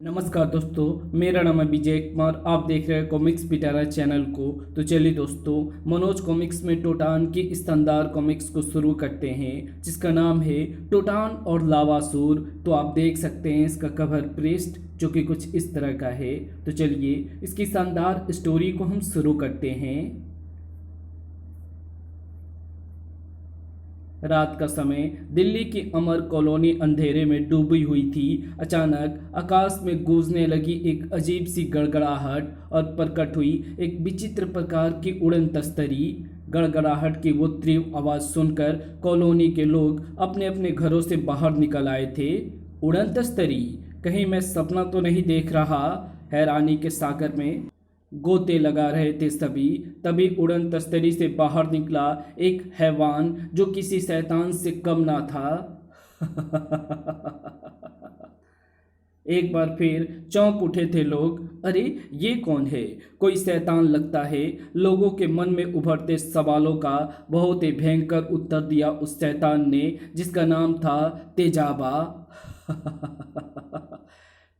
नमस्कार दोस्तों, मेरा नाम है विजय कुमार। आप देख रहे हैं कॉमिक्स पिटारा चैनल को। तो चलिए दोस्तों, मनोज कॉमिक्स में टोटान की शानदार कॉमिक्स को शुरू करते हैं, जिसका नाम है टोटान और लावासुर। तो आप देख सकते हैं इसका कवर पृष्ठ जो कि कुछ इस तरह का है। तो चलिए इसकी शानदार स्टोरी को हम शुरू करते हैं। रात का समय दिल्ली की अमर कॉलोनी अंधेरे में डूबी हुई थी। अचानक आकाश में गूंजने लगी एक अजीब सी गड़गड़ाहट और प्रकट हुई एक विचित्र प्रकार की उड़न तस्तरी। गड़गड़ाहट की वो तीव्र आवाज़ सुनकर कॉलोनी के लोग अपने अपने घरों से बाहर निकल आए थे। उड़न तस्तरी, कहीं मैं सपना तो नहीं देख रहा? हैरानी के सागर में गोते लगा रहे थे सभी। तभी उड़न तस्तरी से बाहर निकला एक हैवान जो किसी शैतान से कम ना था। एक बार फिर चौंक उठे थे लोग। अरे ये कौन है? कोई शैतान लगता है। लोगों के मन में उभरते सवालों का बहुत ही भयंकर उत्तर दिया उस शैतान ने, जिसका नाम था तेजाबा।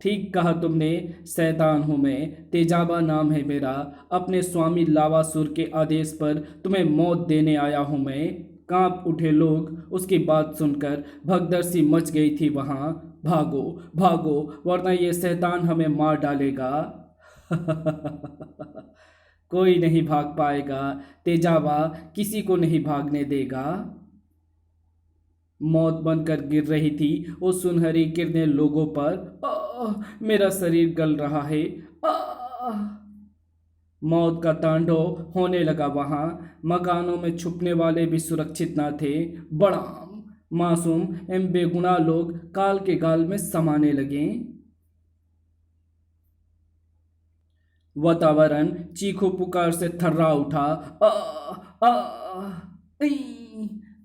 ठीक कहा तुमने, शैतान हूँ मैं, तेजाबा नाम है मेरा। अपने स्वामी लावासुर के आदेश पर तुम्हें मौत देने आया हूँ मैं। कांप उठे लोग उसकी बात सुनकर। भगदड़ सी मच गई थी वहाँ। भागो भागो, वरना ये शैतान हमें मार डालेगा। कोई नहीं भाग पाएगा, तेजाबा किसी को नहीं भागने देगा। मौत बनकर गिर रही थी वो सुनहरी किरणें लोगों पर। मेरा शरीर गल रहा है। आह! मौत का तांडव होने लगा वहां। मकानों में छुपने वाले भी सुरक्षित न थे। बड़ा मासूम एवं बेगुनाह लोग काल के गाल में समाने लगे। वातावरण चीखों पुकार से थर्रा उठा। आ,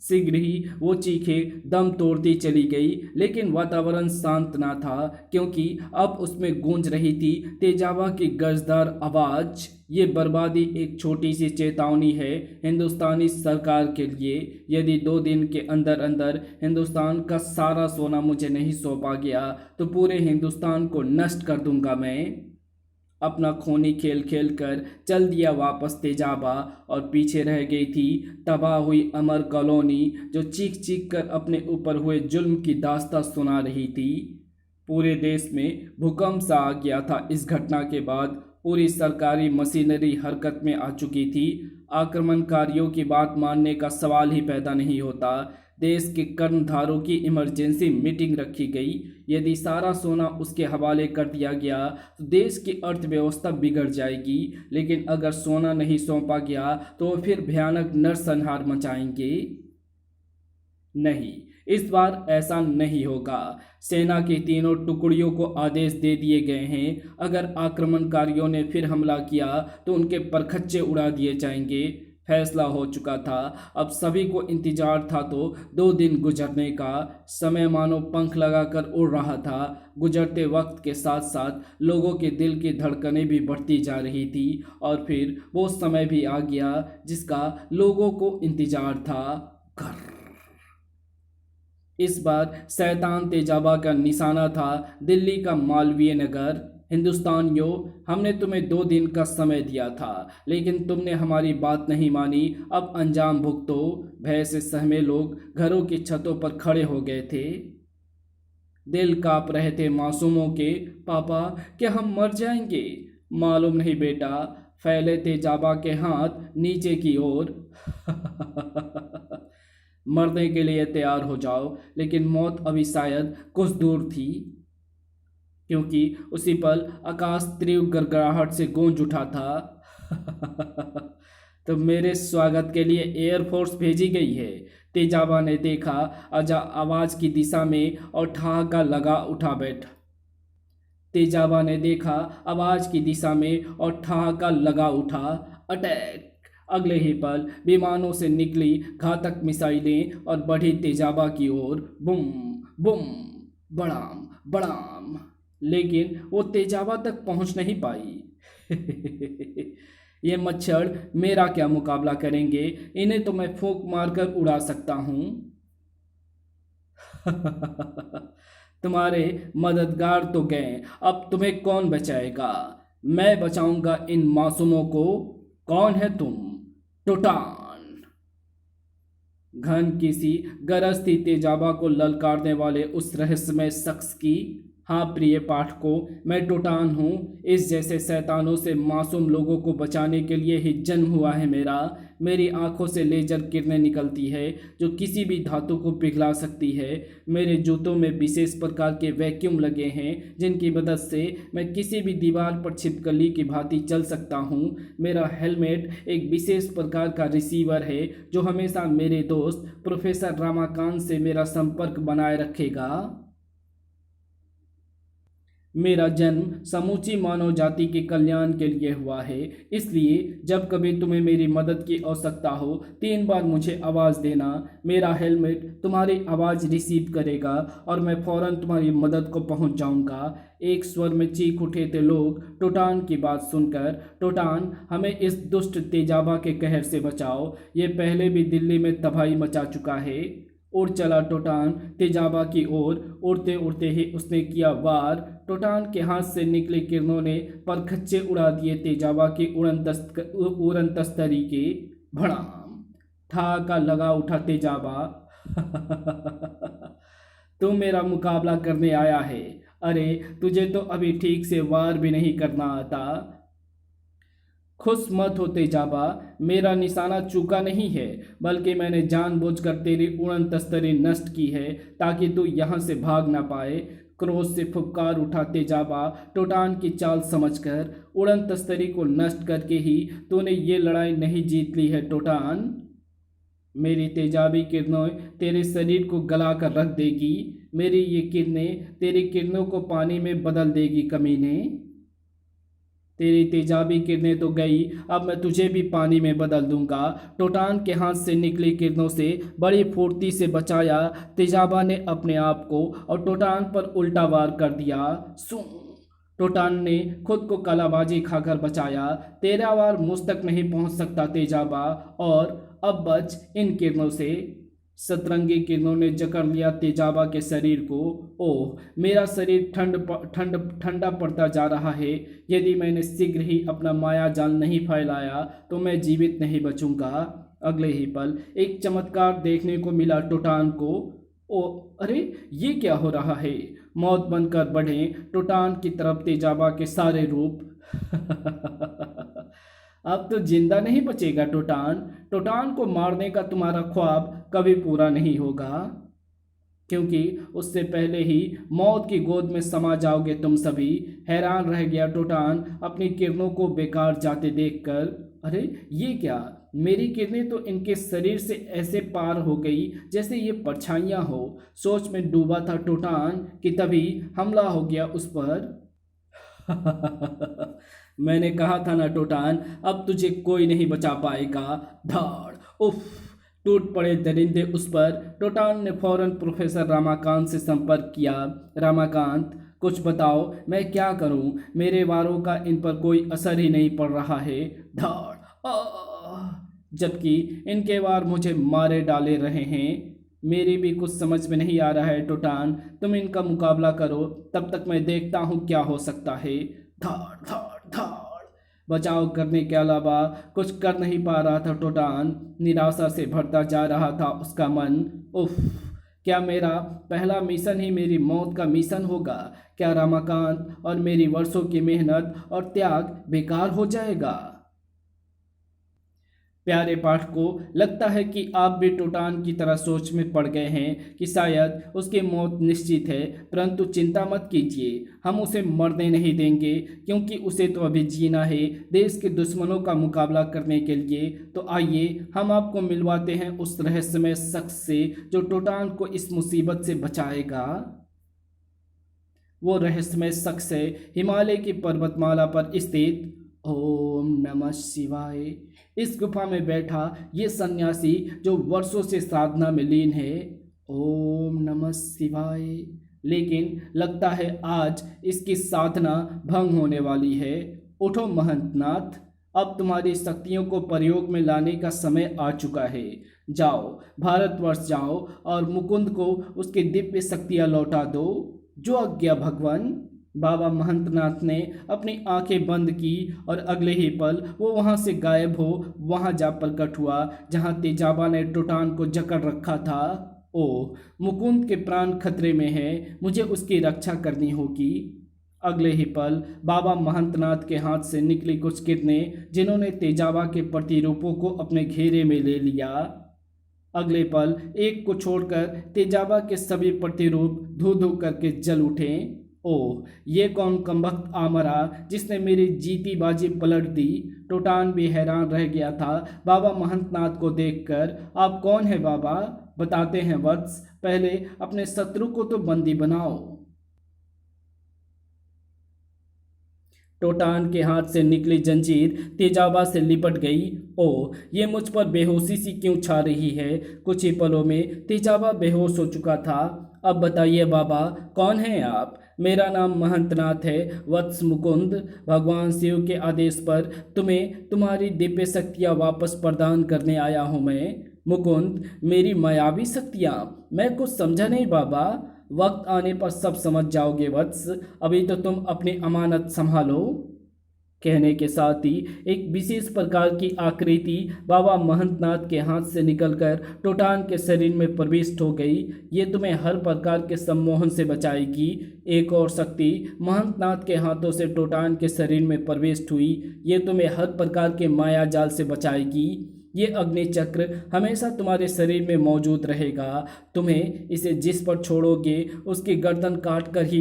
शीघ्र ही वो चीखें दम तोड़ती चली गई, लेकिन वातावरण शांत ना था, क्योंकि अब उसमें गूंज रही थी तेजाबा की गर्जदार आवाज। ये बर्बादी एक छोटी सी चेतावनी है हिंदुस्तानी सरकार के लिए। यदि 2 दिन के अंदर अंदर हिंदुस्तान का सारा सोना मुझे नहीं सौंपा गया तो पूरे हिंदुस्तान को नष्ट कर दूंगा मैं। अपना खूनी खेल खेल कर चल दिया वापस तेजाबा, और पीछे रह गई थी तबाह हुई अमर कॉलोनी, जो चीख चीख कर अपने ऊपर हुए जुल्म की दास्तां सुना रही थी। पूरे देश में भूकंप सा आ गया था इस घटना के बाद। पूरी सरकारी मशीनरी हरकत में आ चुकी थी। आक्रमणकारियों की बात मानने का सवाल ही पैदा नहीं होता। देश के कर्णधारों की इमरजेंसी मीटिंग रखी गई। यदि सारा सोना उसके हवाले कर दिया गया तो देश की अर्थव्यवस्था बिगड़ जाएगी, लेकिन अगर सोना नहीं सौंपा गया तो वो फिर भयानक नरसंहार मचाएंगे। नहीं, इस बार ऐसा नहीं होगा। सेना की तीनों टुकड़ियों को आदेश दे दिए गए हैं। अगर आक्रमणकारियों ने फिर हमला किया तो उनके परखच्चे उड़ा दिए जाएंगे। फैसला हो चुका था। अब सभी को इंतजार था। तो 2 दिन गुजरने का समय मानो पंख लगाकर उड़ रहा था। गुजरते वक्त के साथ साथ लोगों के दिल की धड़कनें भी बढ़ती जा रही थी, और फिर वो समय भी आ गया जिसका लोगों को इंतजार था। घर। इस बार शैतान तेजाबा का निशाना था दिल्ली का मालवीय नगर। हिंदुस्तानियों, हमने तुम्हें 2 दिन का समय दिया था, लेकिन तुमने हमारी बात नहीं मानी। अब अंजाम भुगतो। भय से सहमे लोग घरों की छतों पर खड़े हो गए थे। दिल कांप रहे थे मासूमों के। पापा, क्या हम मर जाएंगे? मालूम नहीं बेटा। फैले तेजाबा के हाथ नीचे की ओर। मरने के लिए तैयार हो जाओ, लेकिन मौत अभी शायद कुछ दूर थी, क्योंकि उसी पल आकाश तीव्र गड़गड़ाहट से गूंज उठा था। तो मेरे स्वागत के लिए एयरफोर्स भेजी गई है। तेजाबा ने देखा अजा आवाज की दिशा में और ठहाका लगा उठा बैठा। तेजाबा ने देखा आवाज की दिशा में और ठहाका लगा उठा। अटैक! अगले ही पल विमानों से निकली घातक मिसाइलें और बढ़ी तेजाबा की ओर। बुम बुम, बड़ाम बड़ाम। लेकिन वो तेजाबा तक पहुंच नहीं पाई। ये मच्छर मेरा क्या मुकाबला करेंगे? इन्हें तो मैं फूंक मारकर उड़ा सकता हूं। तुम्हारे मददगार तो गए, अब तुम्हें कौन बचाएगा? मैं बचाऊंगा इन मासूमों को। कौन है तुम? टोटान। घन किसी गरज थी तेजाबा को ललकारने वाले उस रहस्यमय शख्स की। हाँ प्रिय पाठकों, मैं टोटान हूँ। इस जैसे शैतानों से मासूम लोगों को बचाने के लिए ही जन्म हुआ है मेरा। मेरी आंखों से लेजर किरणें निकलती है जो किसी भी धातु को पिघला सकती है। मेरे जूतों में विशेष प्रकार के वैक्यूम लगे हैं जिनकी मदद से मैं किसी भी दीवार पर छिपकली की भांति चल सकता हूँ। मेरा हेलमेट एक विशेष प्रकार का रिसीवर है जो हमेशा मेरे दोस्त प्रोफेसर रामाकांत से मेरा संपर्क बनाए रखेगा। मेरा जन्म समूची मानव जाति के कल्याण के लिए हुआ है, इसलिए जब कभी तुम्हें मेरी मदद की आवश्यकता हो 3 बार मुझे आवाज़ देना। मेरा हेलमेट तुम्हारी आवाज़ रिसीव करेगा और मैं फौरन तुम्हारी मदद को पहुंच जाऊंगा। एक स्वर में चीख उठे थे लोग टोटान की बात सुनकर। टोटान, हमें इस दुष्ट तेजाबा के कहर से बचाओ, ये पहले भी दिल्ली में तबाही मचा चुका है। उड़ चला टोटान तेजाबा की ओर। उड़ते उड़ते ही उसने किया वार। टोटान के हाथ से निकली किरणों ने परखच्चे उड़ा दिए तेजाबा की उड़न तस्तरी के। भड़ाम, ठाका लगा उठा तेजाबा। तू मेरा मुकाबला करने आया है? अरे तुझे तो अभी ठीक से वार भी नहीं करना आता। खुश मत हो तेजाबा, मेरा निशाना चूका नहीं है, बल्कि मैंने जानबूझकर तेरी उड़न तस्तरी नष्ट की है ताकि तू यहाँ से भाग ना पाए। क्रोध से फुफकार उठा तेजाबा टोटान की चाल समझकर। उड़न तस्तरी को नष्ट करके ही तूने ये लड़ाई नहीं जीत ली है टोटान। मेरी तेजाबी किरणों तेरे शरीर को गला कर रख देगी। मेरी ये किरणें तेरी किरणों को पानी में बदल देगी कमीने। तेरी तेजाबी किरणें तो गई, अब मैं तुझे भी पानी में बदल दूंगा। टोटान के हाथ से निकली किरणों से बड़ी फुर्ती से बचाया तेजाबा ने अपने आप को और टोटान पर उल्टा वार कर दिया। सू टोटान ने खुद को कलाबाजी खाकर बचाया। तेरा वार मुझ तक नहीं पहुंच सकता तेजाबा, और अब बच इन किरणों से। सतरंगी किरणों ने जकड़ लिया तेजाबा के शरीर को। ओह, मेरा शरीर ठंडा पड़ता जा रहा है। यदि मैंने शीघ्र ही अपना माया जाल नहीं फैलाया तो मैं जीवित नहीं बचूंगा। अगले ही पल एक चमत्कार देखने को मिला टोटान को। ओ अरे, ये क्या हो रहा है? मौत बनकर बढ़े टोटान की तरफ तेजाबा के सारे रूप। अब तो जिंदा नहीं बचेगा टोटान। टोटान को मारने का तुम्हारा ख्वाब कभी पूरा नहीं होगा, क्योंकि उससे पहले ही मौत की गोद में समा जाओगे तुम सभी। हैरान रह गया टोटान अपनी किरणों को बेकार जाते देखकर। अरे ये क्या? मेरी किरणें तो इनके शरीर से ऐसे पार हो गई जैसे ये परछाइयाँ हो। सोच में डूबा था टोटान कि तभी हमला हो गया उस पर। मैंने कहा था ना टोटान, अब तुझे कोई नहीं बचा पाएगा। धाड़, उफ, टूट पड़े दरिंदे उस पर। टोटान ने फौरन प्रोफेसर रामाकांत से संपर्क किया। रामाकांत, कुछ बताओ, मैं क्या करूं? मेरे वारों का इन पर कोई असर ही नहीं पड़ रहा है। धाड़, जबकि इनके वार मुझे मारे डाले रहे हैं। मेरी भी कुछ समझ में नहीं आ रहा है टोटान, तुम इनका मुकाबला करो, तब तक मैं देखता हूँ क्या हो सकता है। धाड़ धाड़ धाड़, बचाव करने के अलावा कुछ कर नहीं पा रहा था टोटान। निराशा से भरता जा रहा था उसका मन। उफ, क्या मेरा पहला मिशन ही मेरी मौत का मिशन होगा? क्या रामाकांत और मेरी वर्षों की मेहनत और त्याग बेकार हो जाएगा? प्यारे पाठकों, लगता है कि आप भी टोटान की तरह सोच में पड़ गए हैं कि शायद उसकी मौत निश्चित है, परंतु चिंता मत कीजिए, हम उसे मरने नहीं देंगे, क्योंकि उसे तो अभी जीना है देश के दुश्मनों का मुकाबला करने के लिए। तो आइए हम आपको मिलवाते हैं उस रहस्यमय शख्स से जो टोटान को इस मुसीबत से बचाएगा। वो रहस्यमय शख्स है हिमालय की पर्वतमाला पर स्थित ओम नमः शिवाय। इस गुफा में बैठा ये सन्यासी जो वर्षों से साधना में लीन है। ओम नमः शिवाय। लेकिन लगता है आज इसकी साधना भंग होने वाली है। उठो महंतनाथ, अब तुम्हारी शक्तियों को प्रयोग में लाने का समय आ चुका है। जाओ, भारतवर्ष जाओ और मुकुंद को उसकी दिव्य शक्तियाँ लौटा दो। जो आज्ञा भगवान। बाबा महंतनाथ ने अपनी आंखें बंद की और अगले ही पल वो वहां से गायब हो वहां जा प्रकट हुआ जहां तेजाबा ने टोटान को जकड़ रखा था। ओ, मुकुंद के प्राण खतरे में है, मुझे उसकी रक्षा करनी होगी। अगले ही पल बाबा महंतनाथ के हाथ से निकली कुछ किरणें जिन्होंने तेजाबा के प्रतिरूपों को अपने घेरे में ले लिया। अगले पल एक को छोड़कर तेजाबा के सभी प्रतिरूप धू धू करके जल उठे। ओह, ये कौन कमबख्त आ मरा जिसने मेरी जीती बाजी पलट दी। टोटान भी हैरान रह गया था बाबा महंतनाथ को देखकर। आप कौन है बाबा? बताते हैं वत्स, पहले अपने शत्रु को तो बंदी बनाओ। टोटान के हाथ से निकली जंजीर तेजाबा से लिपट गई। ओ, ये मुझ पर बेहोशी सी क्यों छा रही है? कुछ ही पलों में तेजाबा बेहोश हो चुका था। अब बताइए बाबा, कौन हैं आप? मेरा नाम महंतनाथ है, वत्स मुकुंद। भगवान शिव के आदेश पर तुम्हें तुम्हारी दिव्य शक्तियाँ वापस प्रदान करने आया हूँ मैं। मुकुंद, मेरी मायावी शक्तियाँ? मैं कुछ समझा नहीं बाबा। वक्त आने पर सब समझ जाओगे वत्स, अभी तो तुम अपनी अमानत संभालो। कहने के साथ ही एक विशेष प्रकार की आकृति बाबा महंतनाथ के हाथ से निकलकर टोटान के शरीर में प्रविष्ट हो गई। ये तुम्हें हर प्रकार के सम्मोहन से बचाएगी। एक और शक्ति महंतनाथ के हाथों से टोटान के शरीर में प्रविष्ट हुई। ये तुम्हें हर प्रकार के माया जाल से बचाएगी। ये अग्नि चक्र हमेशा तुम्हारे शरीर में मौजूद रहेगा। तुम्हें इसे जिस पर छोड़ोगे उसकी गर्दन काट कर ही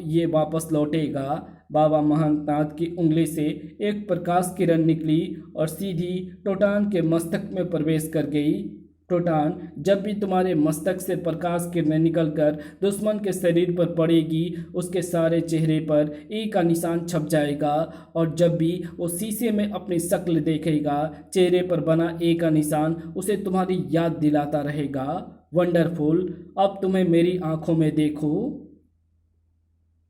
ये वापस लौटेगा। बाबा महंतनाथ की उंगली से एक प्रकाश किरण निकली और सीधी टोटान के मस्तक में प्रवेश कर गई। टोटान, जब भी तुम्हारे मस्तक से प्रकाश किरणें निकलकर दुश्मन के शरीर पर पड़ेगी उसके सारे चेहरे पर एक का निशान छप जाएगा, और जब भी वो शीशे में अपनी शक्ल देखेगा चेहरे पर बना एक का निशान उसे तुम्हारी याद दिलाता रहेगा। वंडरफुल, अब तुम्हें मेरी आंखों में देखो।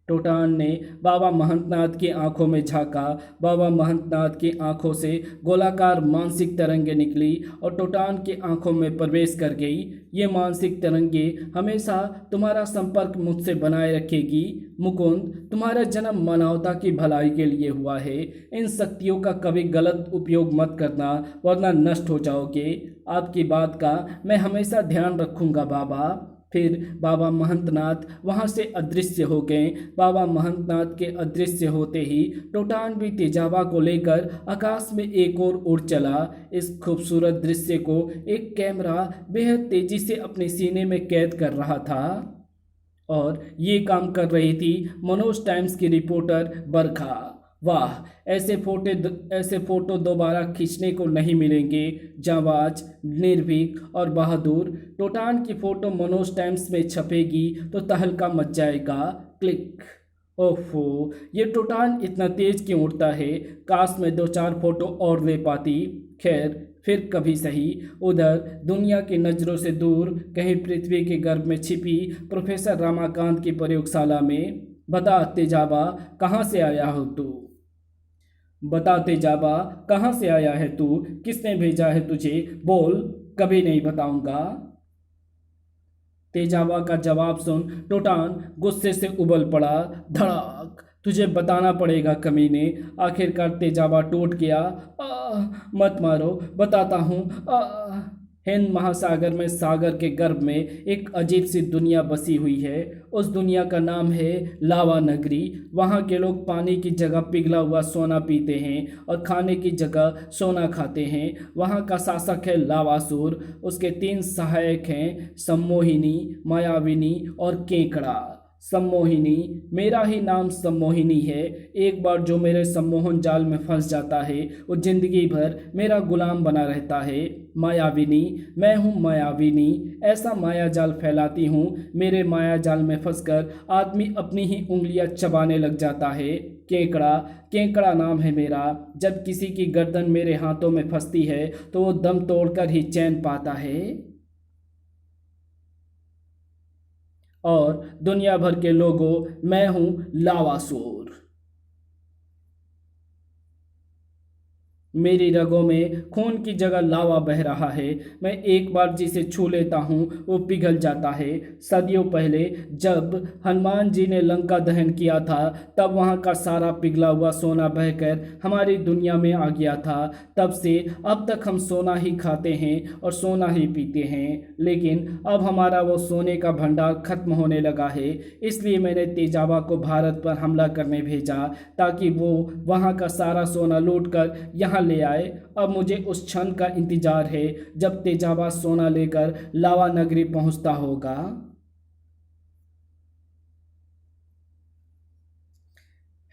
टोटान ने बाबा महंतनाथ की आंखों में झांका। बाबा महंतनाथ की आंखों से गोलाकार मानसिक तरंगे निकली और टोटान की आंखों में प्रवेश कर गई। ये मानसिक तरंगे हमेशा तुम्हारा संपर्क मुझसे बनाए रखेगी। मुकुंद, तुम्हारा जन्म मानवता की भलाई के लिए हुआ है। इन शक्तियों का कभी गलत उपयोग मत करना वरना नष्ट हो जाओगे। आपकी बात का मैं हमेशा ध्यान रखूंगा बाबा। फिर बाबा महंतनाथ वहां से अदृश्य हो गए। बाबा महंतनाथ के अदृश्य होते ही टोटान भी तेजाबा को लेकर आकाश में एक और उड़ चला। इस खूबसूरत दृश्य को एक कैमरा बेहद तेजी से अपने सीने में कैद कर रहा था, और ये काम कर रही थी मनोज टाइम्स की रिपोर्टर बरखा। वाह, ऐसे फोटो दोबारा खींचने को नहीं मिलेंगे। जांबाज, निर्भीक और बहादुर। टोटान की फोटो मनोज टाइम्स में छपेगी तो तहलका मच जाएगा। क्लिक। ओफो, ये टोटान इतना तेज क्यों उड़ता है? काश में 2-4 फोटो और ले पाती। खैर, फिर कभी सही। उधर दुनिया की नज़रों से दूर कहीं पृथ्वी के गर्भ में छिपी प्रोफेसर रामाकांत की प्रयोगशाला में। बता तेजाबा, कहाँ से आया हो तू? बता तेजाबा, कहाँ से आया है तू? किसने भेजा है तुझे? बोल। कभी नहीं बताऊंगा। तेजाबा का जवाब सुन टोटान गुस्से से उबल पड़ा। धड़ाक। तुझे बताना पड़ेगा कमीने। आखिरकार तेजाबा टूट गया। मत मारो, बताता हूँ। हिंद महासागर में सागर के गर्भ में एक अजीब सी दुनिया बसी हुई है। उस दुनिया का नाम है लावा नगरी। वहाँ के लोग पानी की जगह पिघला हुआ सोना पीते हैं और खाने की जगह सोना खाते हैं। वहाँ का शासक है लावासुर। उसके 3 सहायक हैं, सम्मोहिनी, मायाविनी और केकड़ा। सम्मोहिनी, मेरा ही नाम सम्मोहिनी है। एक बार जो मेरे सम्मोहन जाल में फंस जाता है वो जिंदगी भर मेरा गुलाम बना रहता है। मायाविनी, मैं हूँ मायाविनी। ऐसा माया जाल फैलाती हूँ मेरे माया जाल में फंसकर आदमी अपनी ही उंगलियां चबाने लग जाता है। केकड़ा, केकड़ा नाम है मेरा। जब किसी की गर्दन मेरे हाथों में फंसती है तो वो दम तोड़कर ही चैन पाता है। और दुनिया भर के लोगों, मैं हूं लावासुर। मेरी रगों में खून की जगह लावा बह रहा है। मैं एक बार जिसे छू लेता हूँ वो पिघल जाता है। सदियों पहले जब हनुमान जी ने लंका दहन किया था, तब वहाँ का सारा पिघला हुआ सोना बहकर हमारी दुनिया में आ गया था। तब से अब तक हम सोना ही खाते हैं और सोना ही पीते हैं, लेकिन अब हमारा वो सोने का भंडार खत्म होने लगा है। इसलिए मैंने तेजाबा को भारत पर हमला करने भेजा, ताकि वो वहाँ का सारा सोना लूट कर यहाँ ले आए। अब मुझे उस क्षण का इंतजार है जब तेजाबा सोना लेकर लावा नगरी पहुंचता होगा।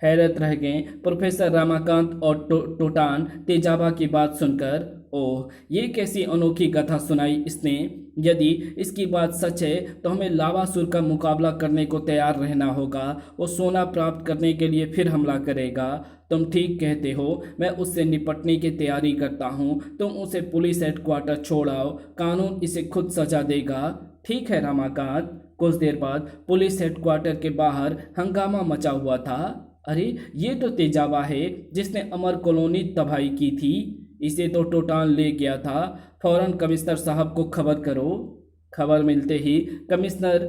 हैरत रह गए प्रोफेसर रामाकांत और टोटान तेजाबा की बात सुनकर। ओह, ये कैसी अनोखी कथा सुनाई इसने। यदि इसकी बात सच है तो हमें लावासुर का मुकाबला करने को तैयार रहना होगा। वो सोना प्राप्त करने के लिए फिर हमला करेगा। तुम ठीक कहते हो, मैं उससे निपटने की तैयारी करता हूँ। तुम उसे पुलिस हेडक्वार्टर छोड़ाओ, कानून इसे खुद सजा देगा। ठीक है रामाकांत। कुछ देर बाद पुलिस हेडक्वार्टर के बाहर हंगामा मचा हुआ था। अरे, ये तो तेजाबा है जिसने अमर कॉलोनी तबाही की थी। इसे तो टोटान ले गया था। फौरन कमिश्नर साहब को खबर करो। खबर मिलते ही कमिश्नर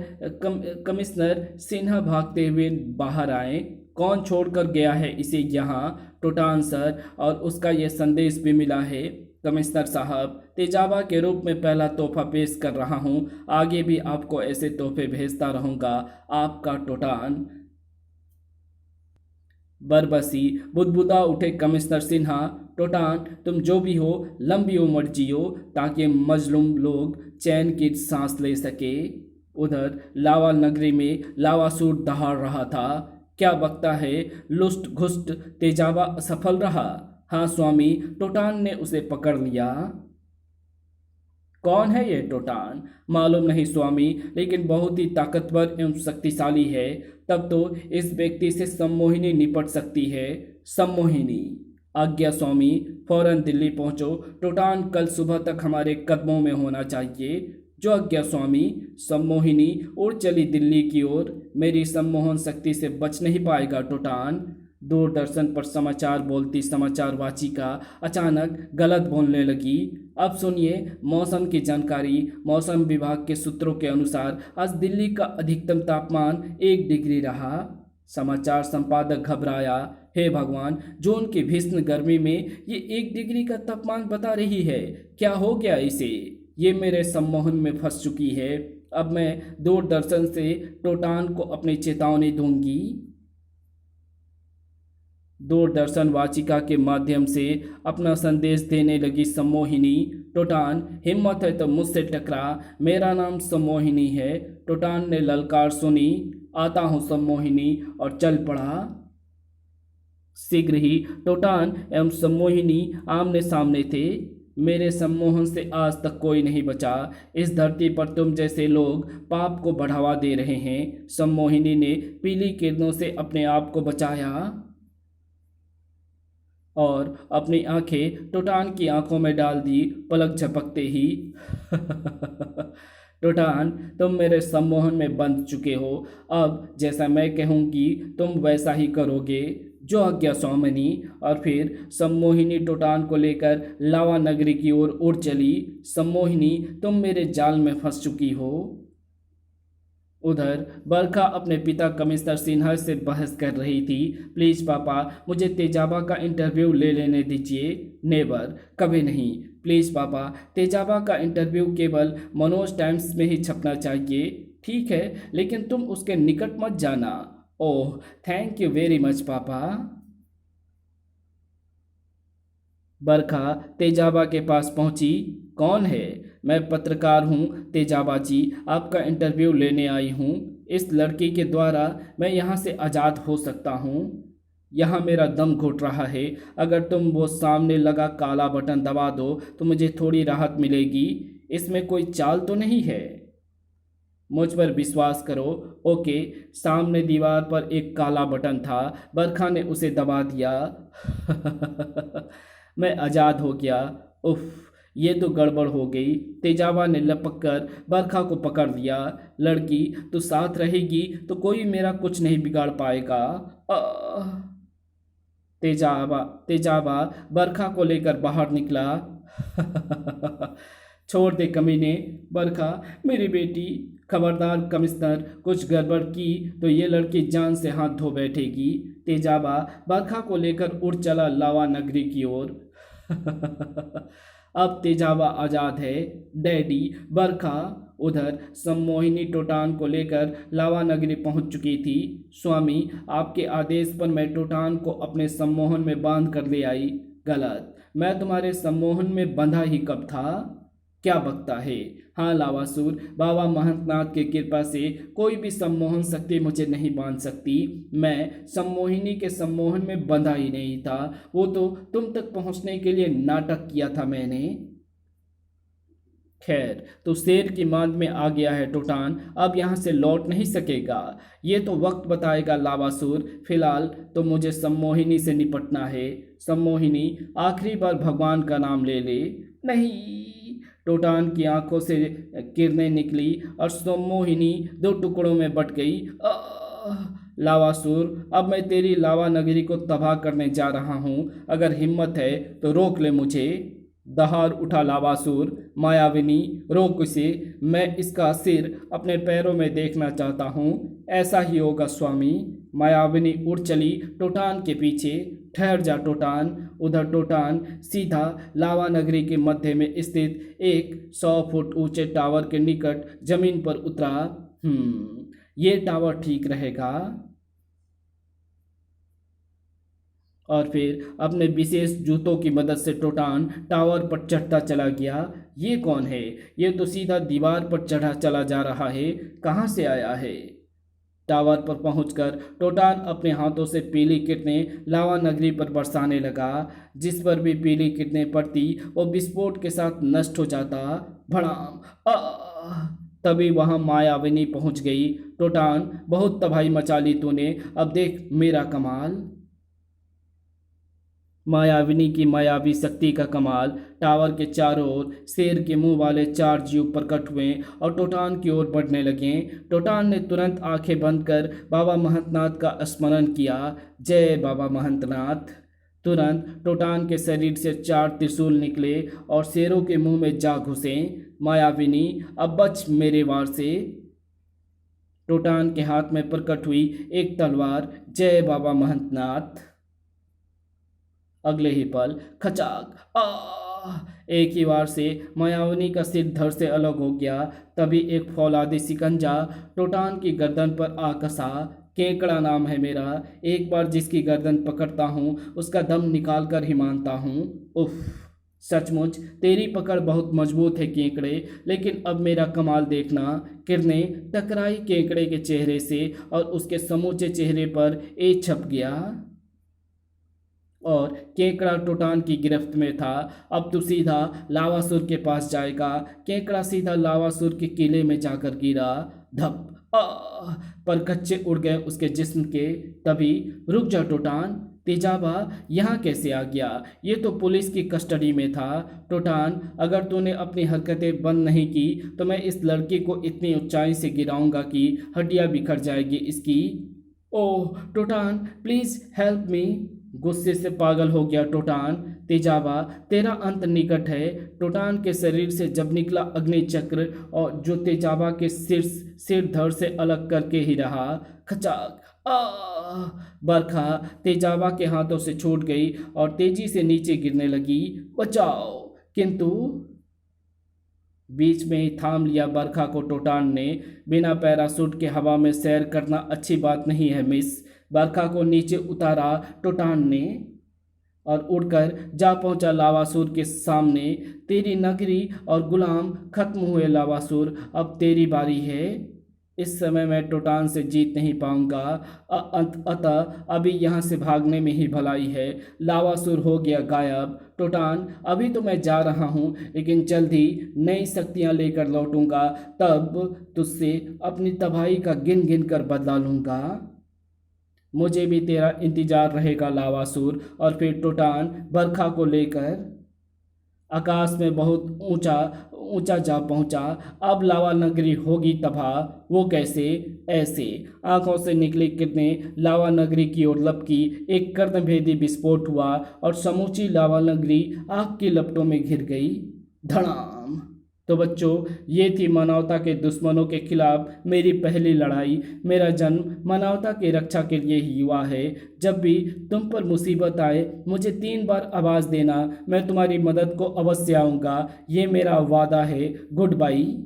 सिन्हा भागते हुए बाहर आए। कौन छोड़कर गया है इसे यहाँ? टोटान सर, और उसका यह संदेश भी मिला है। कमिश्नर साहब, तेजाबा के रूप में पहला तोहफा पेश कर रहा हूँ। आगे भी आपको ऐसे तोहफे भेजता रहूँगा। आपका टोटान। बरबसी बुदबुदा उठे कमिश्नर सिन्हा। टोटान, तुम जो भी हो, लंबी उम्र जियो, ताकि मजलूम लोग चैन की सांस ले सके। उधर लावा नगरी में लावासूर दहाड़ रहा था। क्या बकता है, लुष्ट घुष्ट तेजाबा असफल रहा। हाँ स्वामी, टोटान ने उसे पकड़ लिया। कौन है ये टोटान? मालूम नहीं स्वामी, लेकिन बहुत ही ताकतवर एवं शक्तिशाली है। तब तो इस व्यक्ति से सम्मोहिनी निपट सकती है। सम्मोहिनी। आज्ञा स्वामी, फौरन दिल्ली पहुंचो। टोटान कल सुबह तक हमारे कदमों में होना चाहिए। जो आज्ञा स्वामी। सम्मोहिनी उड़ चली दिल्ली की ओर। मेरी सम्मोहन शक्ति से बच नहीं पाएगा टोटान। दूरदर्शन पर समाचार बोलती समाचार वाचिका अचानक गलत बोलने लगी। अब सुनिए मौसम की जानकारी। मौसम विभाग के सूत्रों के अनुसार आज दिल्ली का अधिकतम तापमान 1 डिग्री रहा। समाचार संपादक घबराया। हे भगवान, जून की भीषण गर्मी में ये 1 डिग्री का तापमान बता रही है। क्या हो गया इसे? ये मेरे सम्मोहन में फंस चुकी है। अब मैं दूरदर्शन से टोटान को अपनी चेतावनी दूंगी। दूरदर्शन वाचिका के माध्यम से अपना संदेश देने लगी सम्मोहिनी। टोटान, हिम्मत है तो मुझसे टकरा। मेरा नाम सम्मोहिनी है। टोटान ने ललकार सुनी। आता हूँ सम्मोहिनी, और चल पड़ा। शीघ्र ही टोटान एवं सम्मोहिनी आमने सामने थे। मेरे सम्मोहन से आज तक कोई नहीं बचा। इस धरती पर तुम जैसे लोग पाप को बढ़ावा दे रहे हैं। सम्मोहिनी ने पीली किरणों से अपने आप को बचाया और अपनी आंखें टोटान की आंखों में डाल दी पलक झपकते ही। टोटान, तुम मेरे सम्मोहन में बंध चुके हो। अब जैसा मैं कहूँगी तुम वैसा ही करोगे। जो आज्ञा स्वामिनी। और फिर सम्मोहिनी टोटान को लेकर लावा नगरी की ओर उड़ चली। सम्मोहिनी, तुम मेरे जाल में फंस चुकी हो। उधर बरखा अपने पिता कमिश्नर सिन्हा से बहस कर रही थी। प्लीज पापा, मुझे तेजाबा का इंटरव्यू ले लेने दीजिए। नेवर, कभी नहीं। प्लीज पापा, तेजाबा का इंटरव्यू केवल मनोज टाइम्स में ही छपना चाहिए। ठीक है, लेकिन तुम उसके निकट मत जाना। ओह, थैंक यू वेरी मच पापा। बरखा तेजाबा के पास पहुंची। कौन है? मैं पत्रकार हूं तेजाबा जी, आपका इंटरव्यू लेने आई हूं। इस लड़की के द्वारा मैं यहाँ से आज़ाद हो सकता हूँ। यहाँ मेरा दम घुट रहा है। अगर तुम वो सामने लगा काला बटन दबा दो तो मुझे थोड़ी राहत मिलेगी। इसमें कोई चाल तो नहीं है? मुझ पर विश्वास करो। ओके। सामने दीवार पर एक काला बटन था। बरखा ने उसे दबा दिया। मैं आज़ाद हो गया। उफ, ये तो गड़बड़ हो गई। तेजाबा ने लपक कर बरखा को पकड़ लिया। लड़की, तू साथ रहेगी तो कोई मेरा कुछ नहीं बिगाड़ पाएगा। तेजाबा तेजाबा बरखा को लेकर बाहर निकला। छोड़ दे कमीने। बरखा, मेरी बेटी, खबरदार कमिश्नर, कुछ गड़बड़ की तो ये लड़की जान से हाथ धो बैठेगी। तेजाबा बरखा को लेकर उड़ चला लावा नगरी की ओर। अब तेजाबा आजाद है डैडी। बरखा उधर सम्मोहिनी टोटान को लेकर लावा नगरी पहुंच चुकी थी। स्वामी, आपके आदेश पर मैं टोटान को अपने सम्मोहन में बांध कर ले आई। गलत, मैं तुम्हारे सम्मोहन में बंधा ही कब था। क्या बकता है। हाँ लावासुर, बाबा महंतनाथ की कृपा से कोई भी सम्मोहन शक्ति मुझे नहीं बांध सकती। मैं सम्मोहिनी के सम्मोहन में बंधा ही नहीं था, वो तो तुम तक पहुंचने के लिए नाटक किया था मैंने। खैर, तो शेर की मांद में आ गया है टोटान, अब यहाँ से लौट नहीं सकेगा। ये तो वक्त बताएगा लावासुर। फिलहाल तो मुझे सम्मोहिनी से निपटना है। सम्मोहिनी, आखिरी बार भगवान का नाम ले ले। नहीं। टोटान की आंखों से किरणें निकली और सम्मोहिनी दो टुकड़ों में बट गई। लावासुर, अब मैं तेरी लावा नगरी को तबाह करने जा रहा हूँ। अगर हिम्मत है तो रोक ले मुझे। दहाड़ उठा लावासुर। मायाविनी, रोक इसे, मैं इसका सिर अपने पैरों में देखना चाहता हूँ। ऐसा ही होगा स्वामी। मायाविनी उड़ चली टोटान के पीछे। ठहर जा टोटान। उधर टोटान सीधा लावा नगरी के मध्य में स्थित एक 100 फुट ऊंचे टावर के निकट जमीन पर उतरा। ये टावर ठीक रहेगा। और फिर अपने विशेष जूतों की मदद से टोटान टावर पर चढ़ता चला गया। ये कौन है। ये तो सीधा दीवार पर चढ़ा चला जा रहा है। कहाँ से आया है। टावर पर पहुंचकर टोटान अपने हाथों से पीली किरणें लावा नगरी पर बरसाने लगा। जिस पर भी पीली किरणें पड़ती वो विस्फोट के साथ नष्ट हो जाता। भड़ाम। तभी वहां मायाविनी पहुंच गई। टोटान, बहुत तबाही मचा ली तूने, अब देख मेरा कमाल। मायाविनी की मायावी शक्ति का कमाल। टावर के चारों ओर शेर के मुंह वाले 4 जीव प्रकट हुए और टोटान की ओर बढ़ने लगे। टोटान ने तुरंत आंखें बंद कर बाबा महंतनाथ का स्मरण किया। जय बाबा महंतनाथ। तुरंत टोटान के शरीर से 4 त्रिशूल निकले और शेरों के मुंह में जा घुसे। मायाविनी, अब बच मेरे वार से। टोटान के हाथ में प्रकट हुई एक तलवार। जय बाबा महंतनाथ। अगले ही पल खचाक, एक ही वार से मायावनी का सिर धड़ से अलग हो गया। तभी एक फौलादी सिकंजा टोटान की गर्दन पर आ कसा। केकड़ा नाम है मेरा, एक बार जिसकी गर्दन पकड़ता हूँ उसका दम निकाल कर ही मानता हूँ। उफ, सचमुच तेरी पकड़ बहुत मजबूत है केकड़े। लेकिन अब मेरा कमाल देखना। किरणें टकराई केकड़े के चेहरे से और उसके समूचे चेहरे पर एक छप गया और केकड़ा टोटान की गिरफ्त में था। अब तू सीधा लावासुर के पास जाएगा। केकड़ा सीधा लावासुर के किले में जाकर गिरा। धप, पर कच्चे उड़ गए उसके जिस्म के। तभी, रुक जा टोटान, तेजाबा यहाँ कैसे आ गया। ये तो पुलिस की कस्टडी में था। टोटान, अगर तूने अपनी हरकतें बंद नहीं की तो मैं इस लड़की को इतनी ऊंचाई से गिराऊंगा कि हड्डियां बिखर जाएगी इसकी। ओह टोटान, प्लीज हेल्प मी। गुस्से से पागल हो गया टोटान। तेजाबा, तेरा अंत निकट है। टोटान के शरीर से जब निकला अग्नि चक्र और जो तेजाबा के सिर धड़ से अलग करके ही रहा। खचाक, बरखा तेजाबा के हाथों से छूट गई और तेजी से नीचे गिरने लगी। बचाओ। किंतु बीच में ही थाम लिया बरखा को टोटान ने। बिना पैराशूट के हवा में सैर करना अच्छी बात नहीं है मिस। बरखा को नीचे उतारा टोटान ने और उड़कर जा पहुंचा लावासुर के सामने। तेरी नगरी और गुलाम खत्म हुए लावासुर, अब तेरी बारी है। इस समय मैं टोटान से जीत नहीं पाऊंगा, अतः अभी यहाँ से भागने में ही भलाई है। लावासुर हो गया गायब। टोटान, अभी तो मैं जा रहा हूँ लेकिन जल्द ही नई शक्तियाँ लेकर लौटूंगा। तब तुझसे अपनी तबाही का गिन गिन कर बदला लूँगा। मुझे भी तेरा इंतजार रहेगा लावासुर। और फिर टोटान बरखा को लेकर आकाश में बहुत ऊंचा ऊंचा जा पहुंचा। अब लावा नगरी होगी तबाह, वो कैसे? ऐसे। आंखों से निकली किरणें लावा नगरी की ओर लपकी। एक कर्णभेदी विस्फोट हुआ और समूची लावा नगरी आग की लपटों में घिर गई। धड़ाम। तो बच्चों, ये थी मानवता के दुश्मनों के खिलाफ मेरी पहली लड़ाई। मेरा जन्म मानवता की रक्षा के लिए ही हुआ है। जब भी तुम पर मुसीबत आए मुझे 3 बार आवाज़ देना, मैं तुम्हारी मदद को अवश्य आऊँगा। ये मेरा वादा है। Good by.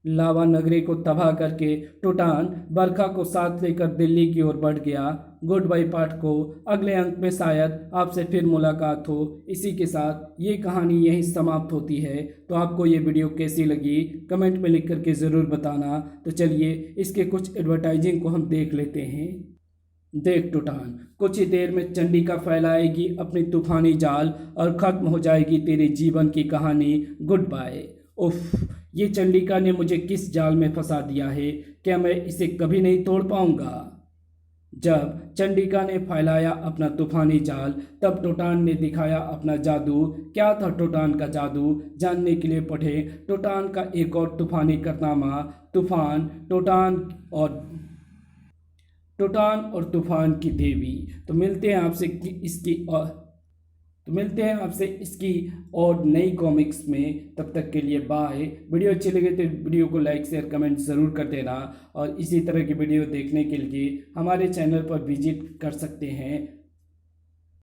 लावा नगरी को तबाह करके टूटान बरखा को साथ लेकर दिल्ली की ओर बढ़ गया। गुड बाई पाठकों, अगले अंक में शायद आपसे फिर मुलाकात हो। इसी के साथ ये कहानी यहीं समाप्त होती है। तो आपको ये वीडियो कैसी लगी कमेंट में लिख करके ज़रूर बताना। तो चलिए इसके कुछ एडवर्टाइजिंग को हम देख लेते हैं। देख टूटान, कुछ ही देर में चंडिका फैलाएगी अपनी तूफानी जाल और ख़त्म हो जाएगी तेरे जीवन की कहानी। Goodbye. उफ, ये चंडिका ने मुझे किस जाल में फंसा दिया है। क्या मैं इसे कभी नहीं तोड़ पाऊंगा? जब चंडिका ने फैलाया अपना तूफानी जाल तब टोटान ने दिखाया अपना जादू। क्या था टोटान का जादू, जानने के लिए पढ़े टोटान का एक और तूफानी कारनामा, तूफान टोटान और तूफान की देवी। तो मिलते हैं आपसे इसकी और नई कॉमिक्स में। तब तक के लिए बाय। वीडियो अच्छी लगे तो वीडियो को लाइक शेयर कमेंट ज़रूर कर देना और इसी तरह की वीडियो देखने के लिए हमारे चैनल पर विजिट कर सकते हैं।